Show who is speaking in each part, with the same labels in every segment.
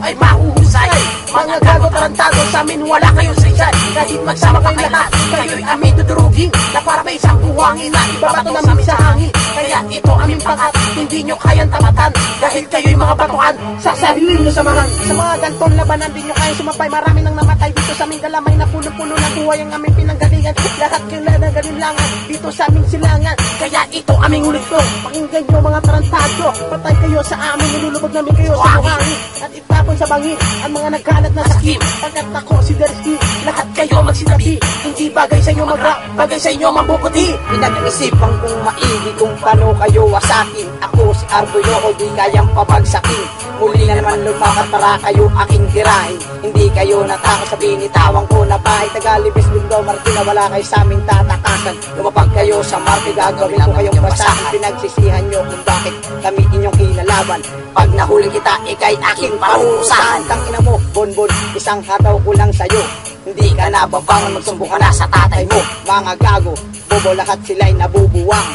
Speaker 1: ay mahuhusay. Mga gago tarantado sa amin wala kayong saysay. Kahit magsama kayo lahat, kayo'y amin dudurugin. Na para may isang buwangin na ibabato namin sa hangin. Kaya ito aming pangat, hindi nyo kayang tamatan. Dahil kayo'y mga batuan, sasarilin nyo sa mahang. Sa mga gantong labanan, di nyo kayang sumapay. Marami nang namatay dito sa aming galamay na puno-puno ng buhay ang aming pinanggalingan. Lahat kayo na galinlangan dito sa aming silangan. Kaya ito aming ulit ko. Pakinggan nyo mga tarantado, patay kayo sa amin, nilulubog namin kayo sa buhangin. At itapon sa bangin ang mga nagkalat na sakim. Pagkat ako si Dersky, lahat kayo magsinabi. Hindi bagay sa inyo mag-rap, bagay sa inyo mabubuti.
Speaker 2: Pinag-isipan kong maigi kung paano kayo wasakin. Ako si Arbuyo o di kayang pabagsakin. Muli na naman lumakat para kayo aking tirahin. Hindi kayo natakot sa binitawang ko na bahay. Tagalibis, Bindo, Martina, wala kayo sa aming tatakasan. Lumapag kayo sa Marte, gagawin ko kayong basahin. Pinagsisihan nyo kung bakit kami inyong kinalaban. Pag nahuli kita, ikay aking parurusahan. Tangina mo, bonbon, isang hataw ko lang sa'yo. Hindi ka na babangon, magsumbong ka na sa tatay mo. Mga gago, bobo lahat sila'y nabubuwang.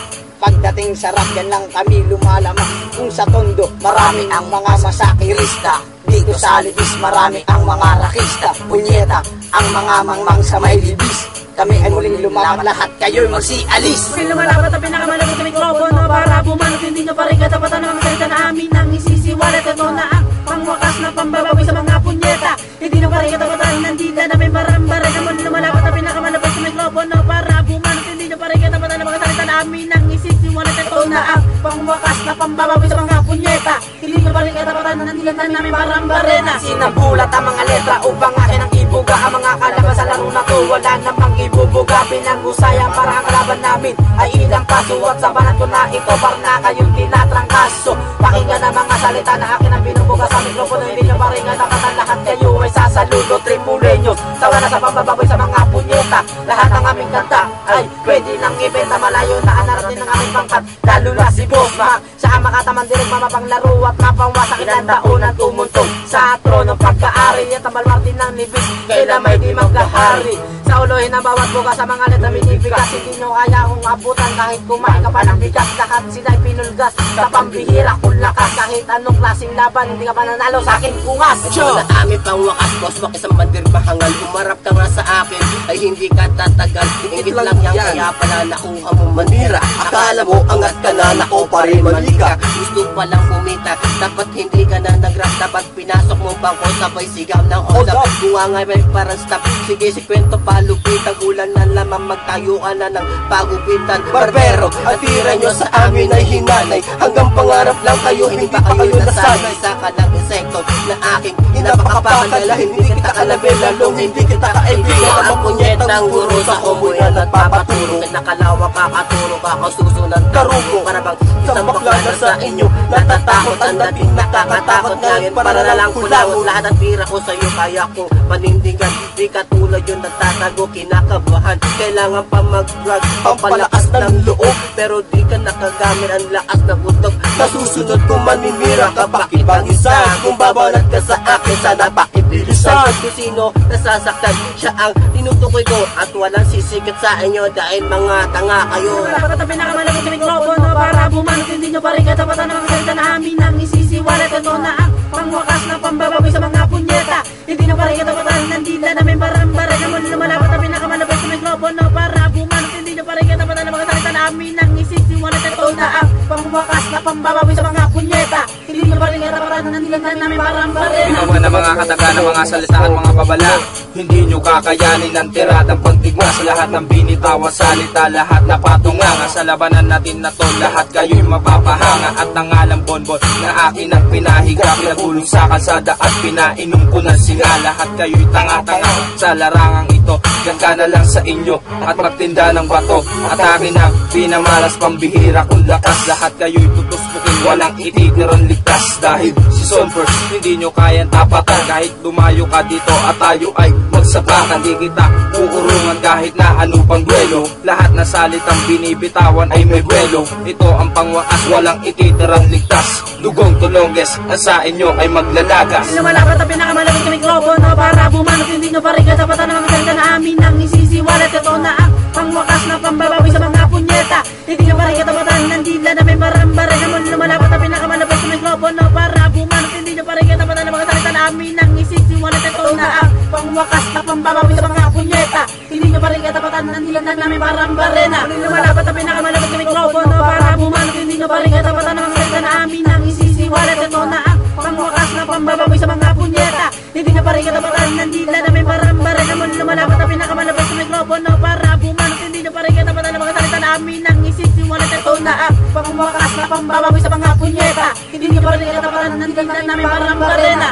Speaker 2: Pagdating sa rap, yan lang kami lumalamang. Kung sa tondo, marami ang mga masakirista. Dito sa Alibis, marami ang mga rakista. Punyeta, ang mga mangmang sa may libis. Kami ay muling lumaban, lahat kayo'y magsialis.
Speaker 3: Kung lumalapat ang pinakamalapit sa mikropono para bumanot, hindi nyo pa rin katapatan ng mga salita na amin ang isisiwalat. Ito na ang pangwakas na pambabawi sa mga punyeta. Hindi nyo pa rin katapatan ng dila na may marambara. Kung lumalapat ang pinakamalapit sa mikropono para bumanot, hindi nyo pa rin katapatan ng mga salita na amin ang isisiwalat. Ito na ang pangwakas na pambabawi sa mga punyeta. Hindi nyo pa rin katapatan ng dila na may marambarena.
Speaker 2: Sinabulat ang mga letra upang akin ang ibuga. Ang mga kalaban sa laro na to, wala namang ibubuga. Pinag-usaya para ang kalaban namin ay ilang kaso. At sa banat ko na ito, para na kayong tinatrangkaso. Pakinggan ang mga salita na akin ang binubuga sa mikropono. Hindi nyo pa rin katapatan, lahat kayo ay sasaludo. Tripulenyos, sawa na sa pambababoy sa mga punyeta. Lahat ng aming kanta ay pwede nang ibenta. Malayo na ang narating ng aming pangkat, lalo na si Boss Mac. Siya ang makataman direk mapapanglaro at mapangwasak ilang taon at tumuntong sa tronong pagkaari. At ang balwartin ng nibis, kailan may di magkahari. Sa ulohin ang bawat buka sa mga letra minibigas. Hindi nyo kaya kung abutan kahit kumain ka pa ng bigas. Lahat sila'y pinulgas sa pambihira kung lakas. Kahit anong klaseng laban, hindi ka pa nanalo sa akin kungas.
Speaker 1: Ito na aming pangwakas, Boss Mac, isang bandir mahangal. Umarap ka nga sa akin, ay hindi ka tatagal. Ingit lang yan, kaya pala nakuha mo manira. Akala mo angat ka na, nako pa rin malika. Gusto palang kumita, dapat hindi ka na nag-rap. Dapat pinasok mo bangko, sabay sigaw ng hold up. Bunga nga may parang stop, sige si kwento palupitan. Kulang na lamang magtayo ka na ng pagupitan. Barbero, ang tira nyo sa amin ay hinanay. Hanggang pangarap lang kayo, hindi pa kayo nasanay. Sa kalang insekto na aking inapakapakala. Hindi kita kalabel, lalong hindi kita kaibigan. Ang punyetang guro sa komunidad at papaturo. Nakalawak kakaturo ka, kasusunan karugo. Para bang isang bakla na sa inyo natatakot, ang dating nakakatakot. Ngayon para na lang kulangot lahat ang tira ko sa'yo. Kaya ko panindigan, di katulad yung nagtatago, kinakabahan. Kailangan pa mag-drug, pampalakas ng loob. Pero di ka nakagamit ang lakas na utok. Nasusunod kung maninira ka, pakipag-isa. Kung babanat ka sa akin, sana pakibilisan. Kung sino nasasaktan, siya ang tinutukoy ko. At walang sisikit sa inyo dahil mga tanga kayo.
Speaker 3: Dapat ang pinakamalapit sa mikropono para bumanot, hindi nyo pa rin katapatan ng mga salita na amin ang isisiwalat. Ito na ang pangwakas na pambababoy sa mga punyeta. Hindi nyo pa rin katapatan ng dila na may marambara. Naman lumalapat ang pinakamalapit sa mikropono para bumanot, hindi nyo pa rin katapatan ng mga salita na amin ang isisiwalat. Ito na ang pangwakas na pambababoy sa mga punyeta. Hindi nyo pa rin katapatan ng dila na may marambara.
Speaker 4: Binawa na mga kataga ng mga salita at mga babala. Hindi nyo kakayanin ang tiradang pagtigmas. Lahat ng binitawan salita, lahat na patunga. Sa labanan natin na to, lahat kayo'y mapapahanga. At nangalang bonbon na akin ang pinahiga. Pinagulong sa kalsada at pinainom ko na sila. Lahat kayo'y tanga-tanga sa larangang ito. Ganda na lang sa inyo at magtinda ng bato. At akin ang pinamalas pambihira kung lakas. Lahat kayo'y tutuspukin, walang ititirang ligtas. Dahil si Sonfers, hindi nyo kayang tapatan. Kahit lumayo ka dito at tayo ay magsabakan. Di kita uurungan kahit na ano pang duelo. Lahat na salitang binibitawan ay may buwelo. Ito ang pangwakas, walang ititirang ligtas. Dugong tulongges, ang sa inyo ay maglalagas.
Speaker 3: Lumalapat ang pinakamalapit sa mikropono para bumanot, hindi nyo pa rin katapatan ng mga salita na amin ang isisiwalat. Ito na ang pangwakas na pambabawi sa mga punyeta. Hindi nyo pa rin katapatan ng dila na may marambara. Naman lumalapat ang pinakamalapit sa mikropono para bumanot, hindi nyo pa rin katapatan ng mga salita na amin ang isisiwalat. Ito na ang pangwakas na pambabawi sa mga punyeta. Hindi nyo pa rin katapatan ng dilan namin parang barena. Muli lumalapat ang pinakamalapit sa mikropono para bumanot. Hindi nyo pa rin katapatan ng salita na amin ang isisiwalat. Ito na ang pangwakas na pambabawi sa mga punyeta. Hindi nyo pa rin katapatan ng dilan namin parang barena. Muli lumalapat ang pinakamalapit sa mikropono para bumanot. Hindi nyo pa rin katapatan ng mga salita na amin ang isisiwalat. Ito na ang pangwakas na pambabawi sa mga punyeta. Hindi nyo pa rin katapatan ng dilan namin parang barena.